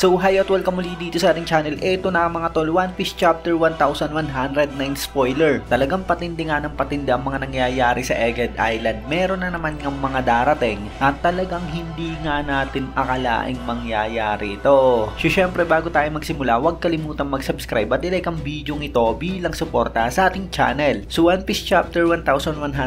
So hi at welcome muli dito sa ating channel. Ito na mga tol, One Piece Chapter 1109 spoiler. Talagang patindi nga ng patindi ang mga nangyayari sa Egghead Island. Meron na naman ng mga darating at talagang hindi nga natin akalaing mangyayari ito. So syempre bago tayo magsimula, huwag kalimutang mag-subscribe at ilike ang video ito bilang suporta sa ating channel. So One Piece Chapter 1109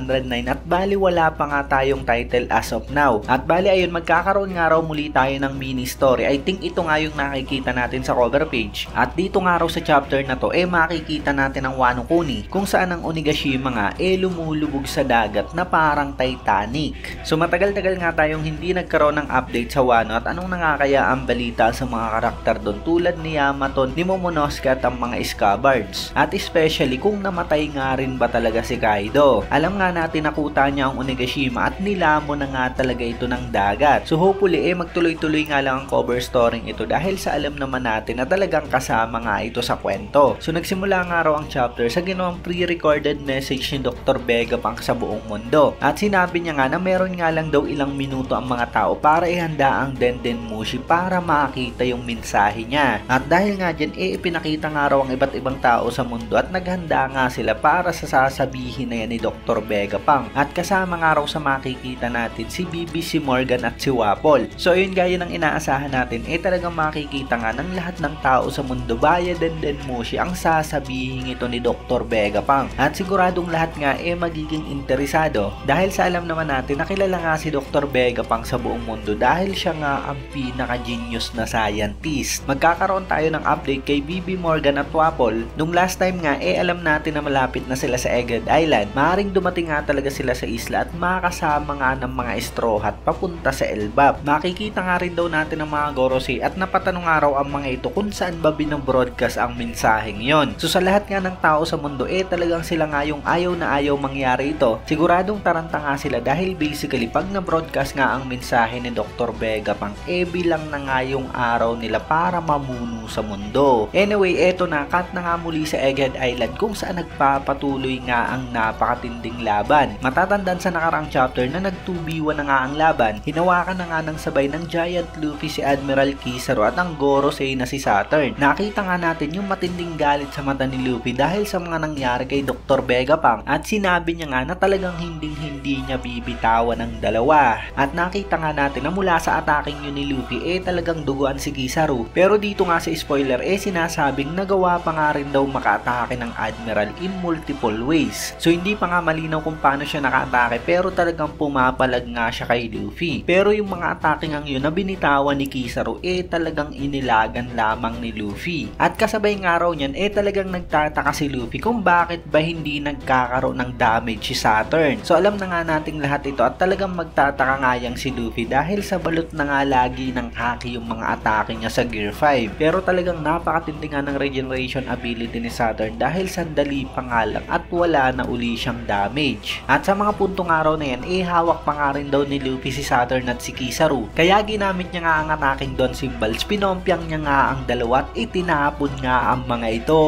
at bali wala pa nga tayong title as of now. At bali ayun, magkakaroon nga raw muli tayo ng mini story. I think ito nga yung nakikita natin sa cover page. At dito nga raw sa chapter na to, makikita natin ang Wano Kuni, kung saan ang Onigashima nga lumulubog sa dagat na parang Titanic. So matagal-tagal nga tayong hindi nagkaroon ng update sa Wano at anong nakakaya ang balita sa mga karakter doon tulad ni Yamato, ni Momonosuke at ang mga Scabards. At especially kung namatay nga rin ba talaga si Kaido. Alam nga natin nakuta niya ang Onigashima at nilamon na nga talaga ito ng dagat. So hopefully magtuloy-tuloy nga lang ang cover story ito dahil sa alam naman natin na talagang kasama nga ito sa kwento. So nagsimula nga raw ang chapter sa ginawang pre-recorded message ni Dr. Vegapunk sa buong mundo. At sinabi niya nga na meron nga lang daw ilang minuto ang mga tao para ihanda ang Dendenmushi para makita yung mensahe niya. At dahil nga dyan ipinakita nga raw ang iba't ibang tao sa mundo at naghanda nga sila para sa sasabihin na yan ni Dr. Vegapunk. At kasama nga raw sa makikita natin si Bibi, si Morgan at si Wapol. So yun gaya ng inaasahan natin, talagang makikita nga ng lahat ng tao sa mundo via Dendenmushi ang sasabihin ito ni Dr. Vegapunk. At siguradong lahat nga magiging interesado dahil sa alam naman natin na kilala nga si Dr. Vegapunk sa buong mundo dahil siya nga ang pinaka-genius na scientist. Magkakaroon tayo ng update kay Bibi, Morgan at Wapol. Nung last time nga alam natin na malapit na sila sa Egghead Island. Maaring dumating nga talaga sila sa isla at makasama nga ng mga Straw Hat papunta sa Elbap. Makikita nga rin daw natin ang mga Gorosei at napatanong nga raw ang mga ito kung saan ba binobroadcast ang mensaheng yon. So sa lahat nga ng tao sa mundo talagang sila nga yung ayaw na ayaw mangyari ito. Siguradong taranta nga sila dahil basically pag na-broadcast nga ang mensahe ni Dr. Vegapunk bilang na nga yung araw nila para mamuno sa mundo. Anyway, eto na, cut na nga muli sa Egghead Island kung saan nagpapatuloy nga ang napakatinding laban. Matatandaan sa nakarang chapter na nag-2v1 na nga ang laban. Hinawakan na nga ng sabay ng Giant Luffy si Admiral Kizaru at ang Gorosei na si Saturn. Nakita nga natin yung matinding galit sa mata ni Luffy dahil sa mga nangyari kay Dr. Vegapunk at sinabi niya nga na talagang hindi niya bibitawan ng dalawa. At nakita nga natin na mula sa ataking yun ni Luffy talagang duguan si Kizaru. Pero dito nga sa spoiler sinasabing nagawa pa nga rin daw makaatake ng Admiral in multiple ways. So hindi pa nga malinaw kung paano siya nakaatake pero talagang pumapalag nga siya kay Luffy. Pero yung mga atake ngang yun na binitawan ni Kizaru talagang inilagan lamang ni Luffy. At kasabay nga raw niyan talagang nagtataka si Luffy kung bakit ba hindi nagkakaroon ng damage si Saturn. So alam na nga nating lahat ito at talagang magtataka nga yang si Luffy dahil sa balot na nga lagi ng haki yung mga atake niya sa Gear 5. Pero talagang napakatindi nga ng regeneration ability ni Saturn dahil sandali pa nga lang at wala na uli siyang damage. At sa mga puntong araw na yan hawak pa nga rin daw ni Luffy si Saturn at si Kizaru. Kaya ginamit niya nga ang ataking Dawn Symbols, pinompiang niya nga ang dalawa at itinapon nga ang mga ito.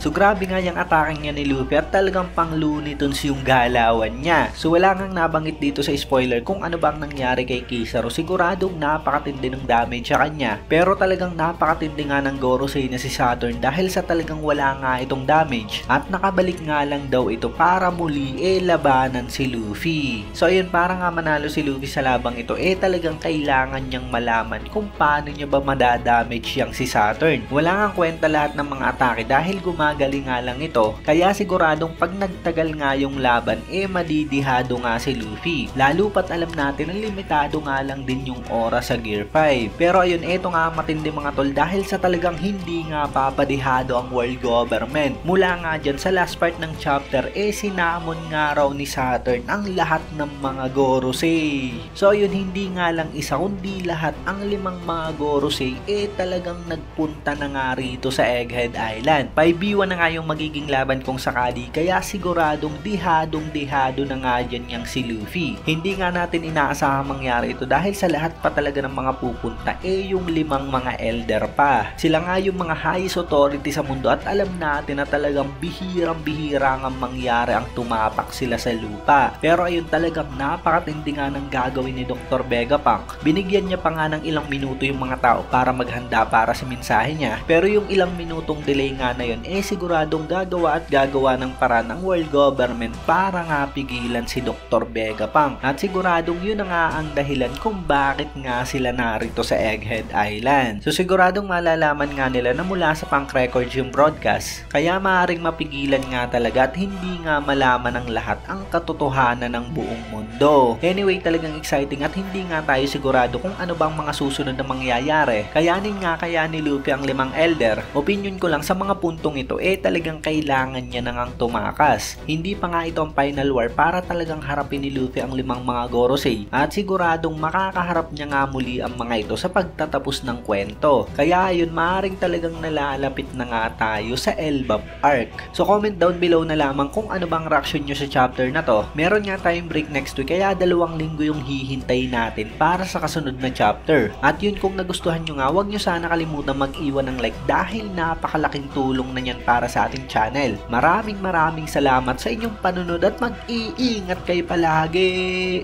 So grabe nga yung ataking niya ni Luffy at talagang pang Looney Tunes yung galawan niya. So wala nang nabanggit dito sa spoiler kung ano bang nangyari kay Kizaru. Siguradong napakatindi ng damage sa kanya. Pero talagang napakatindi nga ng Gorosei na si Saturn dahil sa talagang wala nga itong damage. At nakabalik nga lang daw ito para muli labanan si Luffy. So ayun, para nga manalo si Luffy sa labang ito talagang kailangan niyang malaman kung paano niya ba madadamage yang si Saturn. Wala nga kwenta lahat ng mga atake dahil gumagaling nga lang ito. Kaya siguradong pag nagtagal nga yung laban madidihado nga si Luffy. Lalo pat alam natin na limitado nga lang din yung oras sa Gear 5. Pero ayun, eto nga matindi mga tol dahil sa talagang hindi nga papadihado ang world government. Mula nga dyan sa last part ng chapter sinamon nga raw ni Saturn ang lahat ng mga Gorosei. So ayun, hindi nga lang isa kundi lahat ang 5 mga Gorosei talagang nagpunta na nga rito sa Egghead Island. 5v1 na nga yung magiging laban kung sakali kaya siguradong dihadong-dihado na nga dyan niyang si Luffy. Hindi nga natin inaasahang mangyari ito dahil sa lahat pa talaga ng mga pupunta yung 5 mga elder pa. Sila nga yung mga highest authority sa mundo at alam natin na talagang bihirang-bihira nga mangyari ang tumapak sila sa lupa. Pero ayun, talagang napakatindi nga ng gagawin ni Dr. Vegapunk. Binigyan niya pa nga ng ilang minuto yung mga tao para maghanda para sa mensahe niya. Pero yung ilang minutong delay nga na yun, siguradong gagawa at gagawa ng paraan ng world government para nga pigilan si Dr. Vegapunk. At siguradong yun na nga ang dahilan kung bakit nga sila narito sa Egghead Island. So siguradong malalaman nga nila na mula sa punk records yung broadcast, kaya maaaring mapigilan nga talaga at hindi nga malaman ng lahat ang katotohanan ng buong mundo. Anyway, talagang exciting at hindi nga tayo sigurado kung ano bang mga susunod na mangyayari. Kayanin nga kaya ni Luffy ang 5 elder. Opinion ko lang sa mga puntong ito, talagang kailangan niya na ngang tumakas. Hindi pa nga ito ang final war para talagang harapin ni Luffy ang 5 mga Gorosei at siguradong makakaharap niya nga muli ang mga ito sa pagtatapos ng kwento. Kaya ayun, maaaring talagang nalalapit na nga tayo sa Elbap arc. So comment down below na lamang kung ano bang reaction nyo sa chapter na to. Meron nga tayong break next week kaya 2 linggo yung hihintay natin para sa kasunod na chapter. At yun, kung nagustuhan nyo nga, huwag nyo sana kalimutan mag-iwan ng like dahil napakalaking tulong na yan para sa ating channel. Maraming salamat sa inyong panunod at mag-iingat kayo palagi.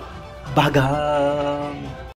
Bagang!